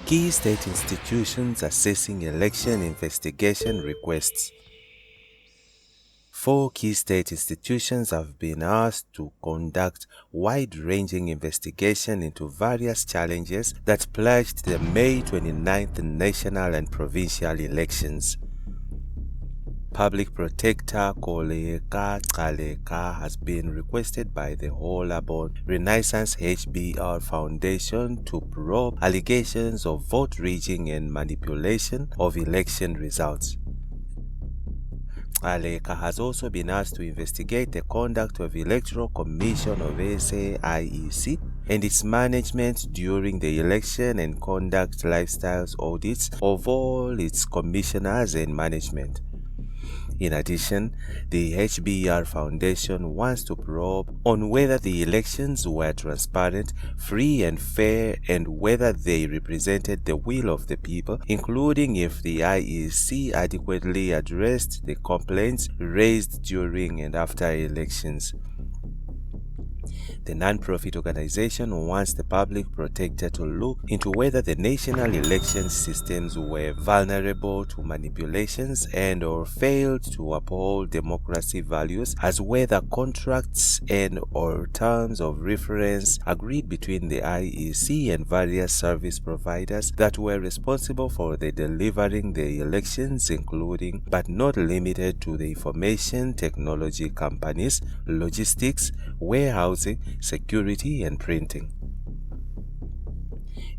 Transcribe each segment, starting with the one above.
Key state institutions assessing election investigation requests. 4 key state institutions have been asked to conduct wide-ranging investigation into various challenges that plagued the May 29th national and provincial elections. Public Protector Kholeka Gcaleka has been requested by the Hola Bon Renaissance HBR Foundation to probe allegations of vote rigging and manipulation of election results. Gcaleka has also been asked to investigate the conduct of Electoral Commission of SA and its management during the election and conduct lifestyles audits of all its commissioners and management. In addition, the HBR Foundation wants to probe on whether the elections were transparent, free and fair, and whether they represented the will of the people, including if the IEC adequately addressed the complaints raised during and after elections. The non-profit organization wants the public protector to look into whether the national election systems were vulnerable to manipulations and or failed to uphold democracy values, as whether contracts and or terms of reference agreed between the IEC and various service providers that were responsible for the delivering the elections, including but not limited to the information technology companies, logistics, warehousing, security, and printing.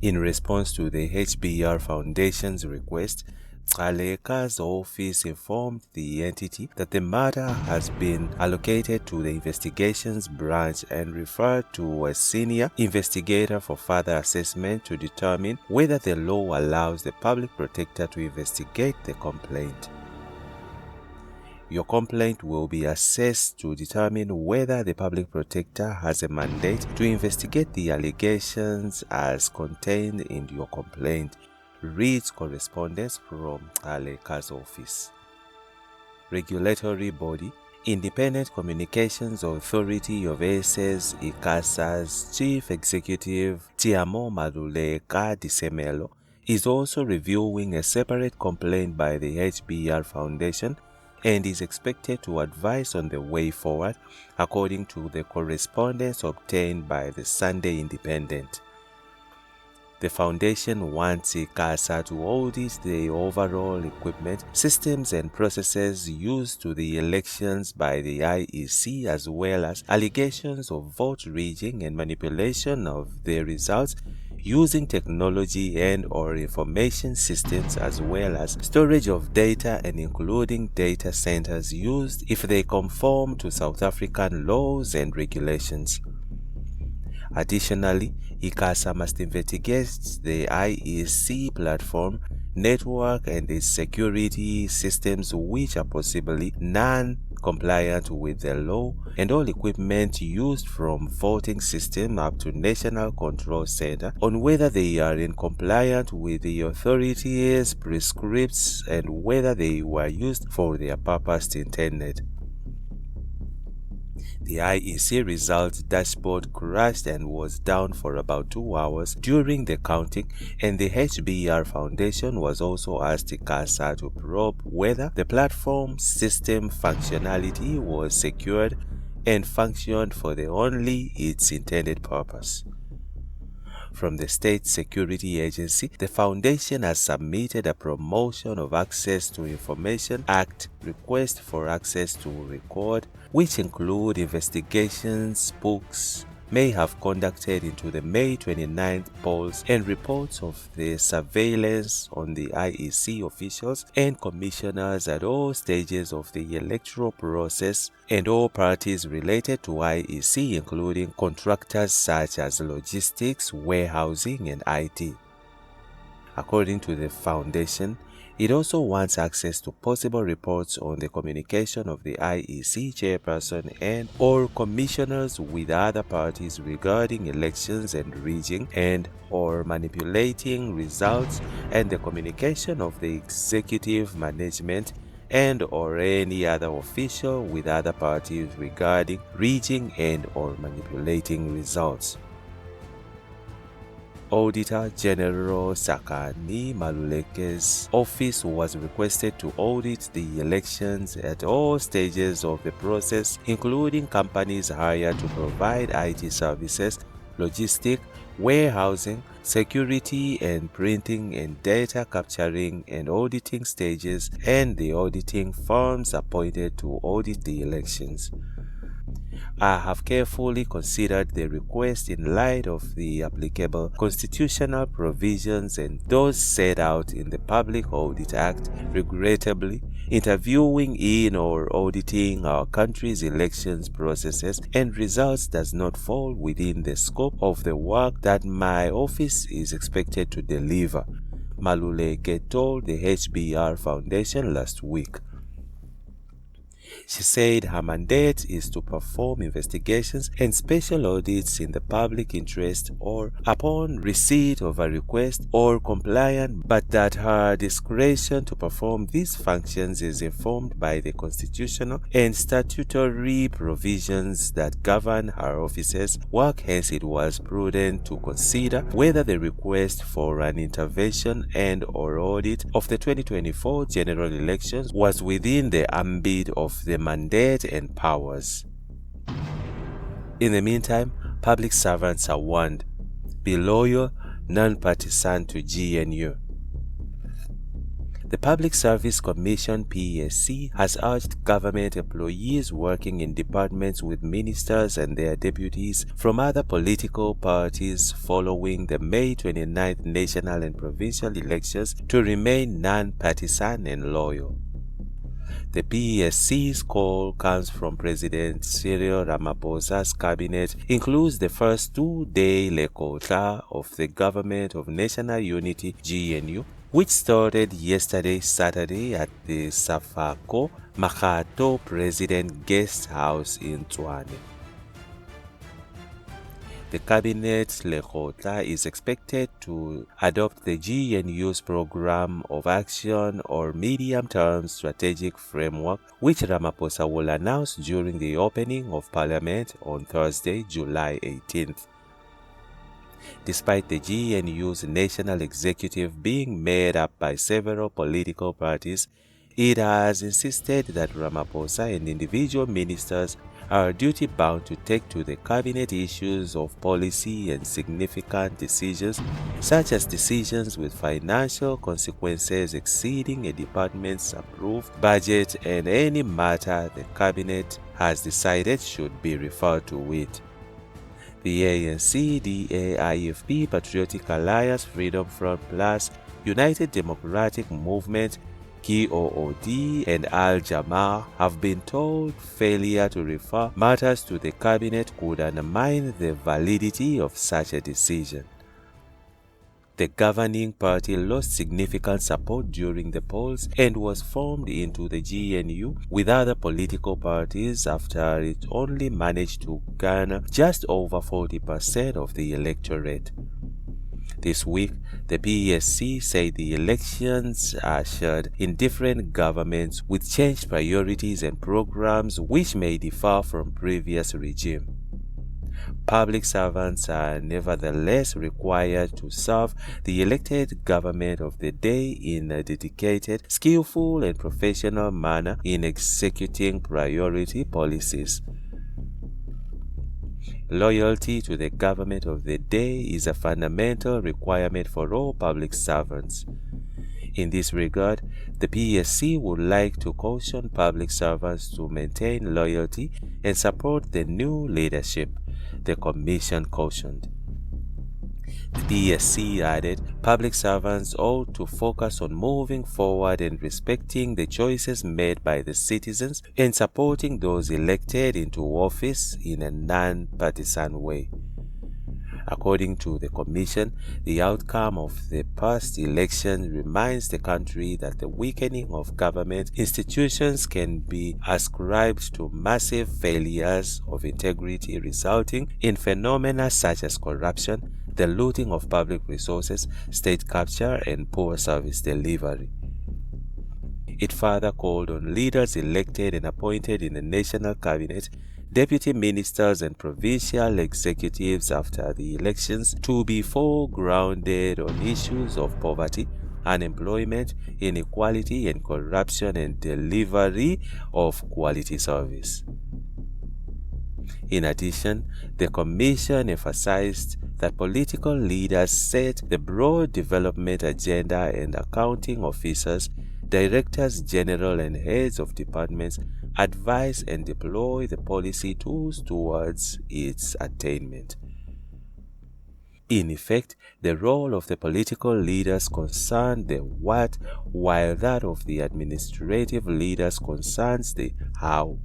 In response to the HBR Foundation's request, Gcaleka's office informed the entity that the matter has been allocated to the investigations branch and referred to a senior investigator for further assessment to determine whether the law allows the public protector to investigate the complaint. Your complaint will be assessed to determine whether the public protector has a mandate to investigate the allegations as contained in your complaint, reads correspondence from Gcaleka's office. Regulatory body, Independent Communications Authority of SA's ICASA's Chief Executive Tiamo Maluleka Disemelo is also reviewing a separate complaint by the HBR Foundation and is expected to advise on the way forward, according to the correspondence obtained by the Sunday Independent. The Foundation wants ICASA to audit the overall equipment, systems and processes used to the elections by the IEC, as well as allegations of vote rigging and manipulation of the results using technology and or information systems, as well as storage of data and including data centers used if they conform to South African laws and regulations. Additionally, ICASA must investigate the IEC platform, network and its security systems which are possibly non-compliant with the law, and all equipment used from voting system up to National Control Center on whether they are in compliance with the authorities' prescripts and whether they were used for their purpose intended. The IEC results dashboard crashed and was down for about 2 hours during the counting, and the HBR Foundation was also asked ICASA to probe whether the platform system functionality was secured and functioned for its intended purpose. From the State Security Agency, the Foundation has submitted a Promotion of Access to Information Act request for access to record, which include investigations books may have conducted into the May 29th polls and reports of the surveillance on the IEC officials and commissioners at all stages of the electoral process and all parties related to IEC, including contractors such as logistics, warehousing, and IT. According to the Foundation, it also wants access to possible reports on the communication of the IEC chairperson and or commissioners with other parties regarding elections and rigging and or manipulating results, and the communication of the executive management and or any other official with other parties regarding rigging and or manipulating results. Auditor General Sakani Maluleke's office was requested to audit the elections at all stages of the process, including companies hired to provide IT services, logistics, warehousing, security and printing and data capturing and auditing stages, and the auditing firms appointed to audit the elections. I have carefully considered the request in light of the applicable constitutional provisions and those set out in the Public Audit Act. Regrettably, interviewing in or auditing our country's elections processes and results does not fall within the scope of the work that my office is expected to deliver, Maluleke told the HBR Foundation last week. She said her mandate is to perform investigations and special audits in the public interest or upon receipt of a request or compliant, but that her discretion to perform these functions is informed by the constitutional and statutory provisions that govern her office's work. Hence, it was prudent to consider whether the request for an intervention and or audit of the 2024 general elections was within the ambit of the mandate and powers. In the meantime, public servants are warned: be loyal, non-partisan to GNU. The Public Service Commission (PSC) has urged government employees working in departments with ministers and their deputies from other political parties following the May 29th national and provincial elections to remain non-partisan and loyal. The PSC's call comes from President Cyril Ramaphosa's cabinet, includes the first two-day lekota of the Government of National Unity (GNU), which started yesterday Saturday at the Safako Makato President Guest House in Tshwane. The Cabinet Lekota is expected to adopt the GNU's Program of Action or Medium-Term Strategic Framework, which Ramaphosa will announce during the opening of Parliament on Thursday, July 18th. Despite the GNU's national executive being made up by several political parties, it has insisted that Ramaphosa and individual ministers are duty-bound to take to the cabinet issues of policy and significant decisions, such as decisions with financial consequences exceeding a department's approved budget, and any matter the cabinet has decided should be referred to it. The ANC, DA-IFP, Patriotic Alliance, Freedom Front Plus, United Democratic Movement, KOOD, and Al-Jamaa have been told failure to refer matters to the cabinet could undermine the validity of such a decision. The governing party lost significant support during the polls and was formed into the GNU with other political parties after it only managed to garner just over 40% of the electorate. This week, the PSC said the elections ushered in different governments with changed priorities and programs which may differ from previous regime. Public servants are nevertheless required to serve the elected government of the day in a dedicated, skillful, and professional manner in executing priority policies. Loyalty to the government of the day is a fundamental requirement for all public servants. In this regard, the PSC would like to caution public servants to maintain loyalty and support the new leadership, the Commission cautioned. The PSC added public servants ought to focus on moving forward and respecting the choices made by the citizens and supporting those elected into office in a non-partisan way. According to the Commission, the outcome of the past elections reminds the country that the weakening of government institutions can be ascribed to massive failures of integrity resulting in phenomena such as corruption, the looting of public resources, state capture, and poor service delivery. It further called on leaders elected and appointed in the National Cabinet, deputy ministers and provincial executives after the elections to be foregrounded on issues of poverty, unemployment, inequality and corruption, and delivery of quality service. In addition, the Commission emphasized that political leaders set the broad development agenda and accounting officers, directors general and heads of departments advise and deploy the policy tools towards its attainment. In effect, the role of the political leaders concerned the what, while that of the administrative leaders concerns the how.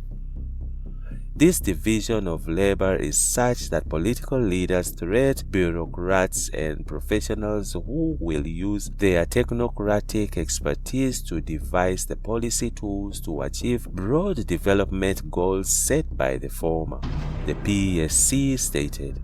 This division of labor is such that political leaders threat bureaucrats and professionals who will use their technocratic expertise to devise the policy tools to achieve broad development goals set by the former, the PSC stated.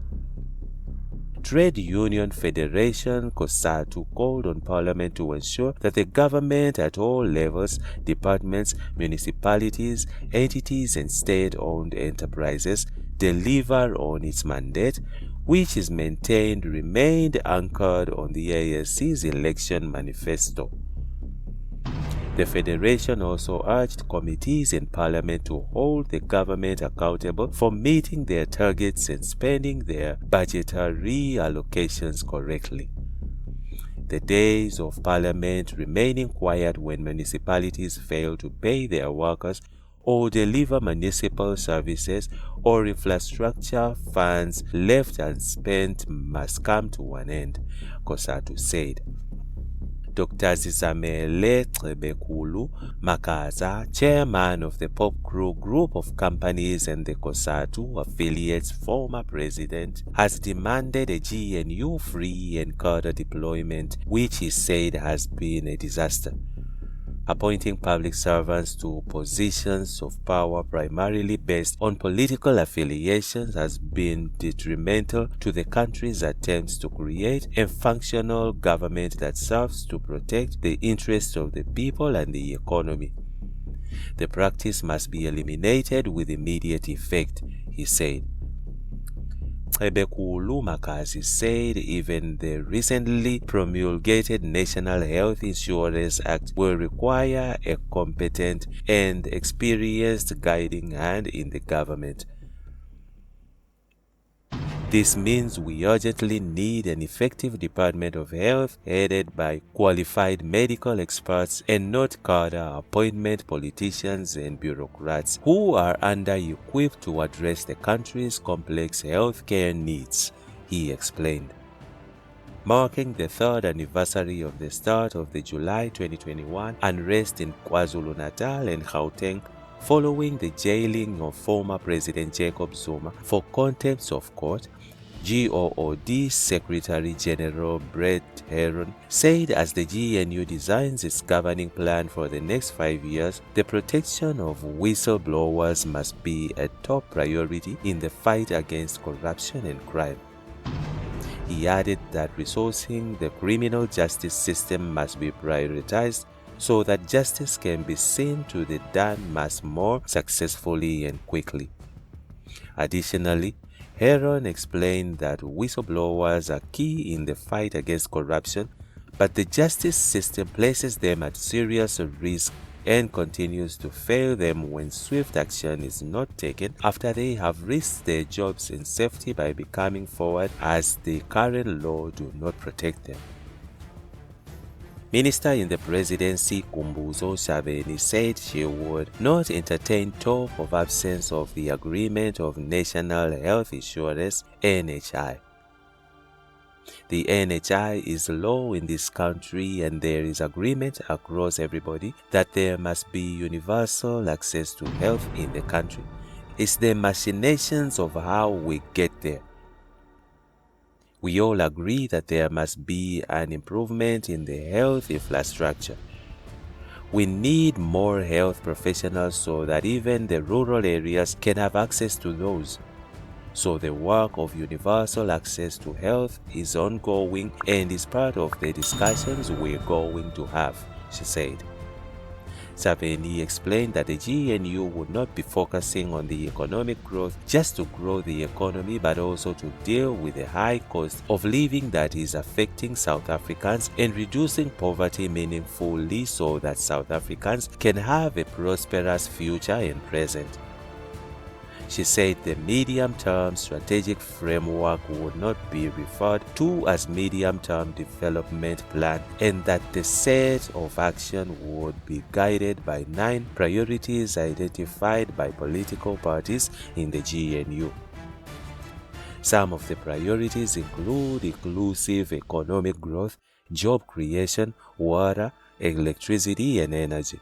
Trade Union Federation COSATU called on Parliament to ensure that the government at all levels, departments, municipalities, entities and state-owned enterprises deliver on its mandate, which is maintained remained anchored on the ASC's election manifesto. The Federation also urged committees in Parliament to hold the government accountable for meeting their targets and spending their budgetary allocations correctly. The days of Parliament remaining quiet when municipalities fail to pay their workers or deliver municipal services or infrastructure funds left unspent must come to an end, COSATU said. Dr. Zizamele Makaza, chairman of the Pop Crew Group of Companies and the COSATU affiliates former president, has demanded a GNU-free and cadre deployment, which he said has been a disaster. Appointing public servants to positions of power primarily based on political affiliations has been detrimental to the country's attempts to create a functional government that serves to protect the interests of the people and the economy. The practice must be eliminated with immediate effect, he said. Ebekulu Makazi said even the recently promulgated National Health Insurance Act will require a competent and experienced guiding hand in the government. This means we urgently need an effective Department of Health headed by qualified medical experts and not cadre appointment politicians and bureaucrats who are under-equipped to address the country's complex healthcare needs, he explained. Marking the third anniversary of the start of the July 2021 unrest in KwaZulu-Natal and Gauteng, following the jailing of former President Jacob Zuma for contempt of court, GOOD Secretary General Brett Heron said as the GNU designs its governing plan for the next 5 years, the protection of whistleblowers must be a top priority in the fight against corruption and crime. He added that resourcing the criminal justice system must be prioritized so that justice can be seen to be done much more successfully and quickly. Additionally, Heron explained that whistleblowers are key in the fight against corruption, but the justice system places them at serious risk and continues to fail them when swift action is not taken after they have risked their jobs in safety by becoming forward, as the current law do not protect them. Minister in the presidency Kumbuzo Shabeni said she would not entertain talk of absence of the Agreement of National Health Insurance (NHI). The NHI is law in this country and there is agreement across everybody that there must be universal access to health in the country. It's the machinations of how we get there. We all agree that there must be an improvement in the health infrastructure. We need more health professionals so that even the rural areas can have access to those. So the work of universal access to health is ongoing and is part of the discussions we're going to have, she said. Saveni explained that the GNU would not be focusing on the economic growth just to grow the economy, but also to deal with the high cost of living that is affecting South Africans and reducing poverty meaningfully so that South Africans can have a prosperous future and present. She said the medium-term strategic framework would not be referred to as medium-term development plan and that the set of action would be guided by 9 priorities identified by political parties in the GNU. Some of the priorities include inclusive economic growth, job creation, water, electricity, and energy.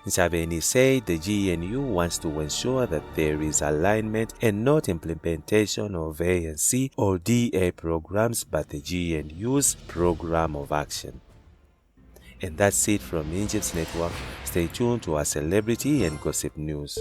Saveni said the GNU wants to ensure that there is alignment and not implementation of ANC or DA programs, but the GNU's program of action. And that's it from Injibs Network. Stay tuned to our celebrity and gossip news.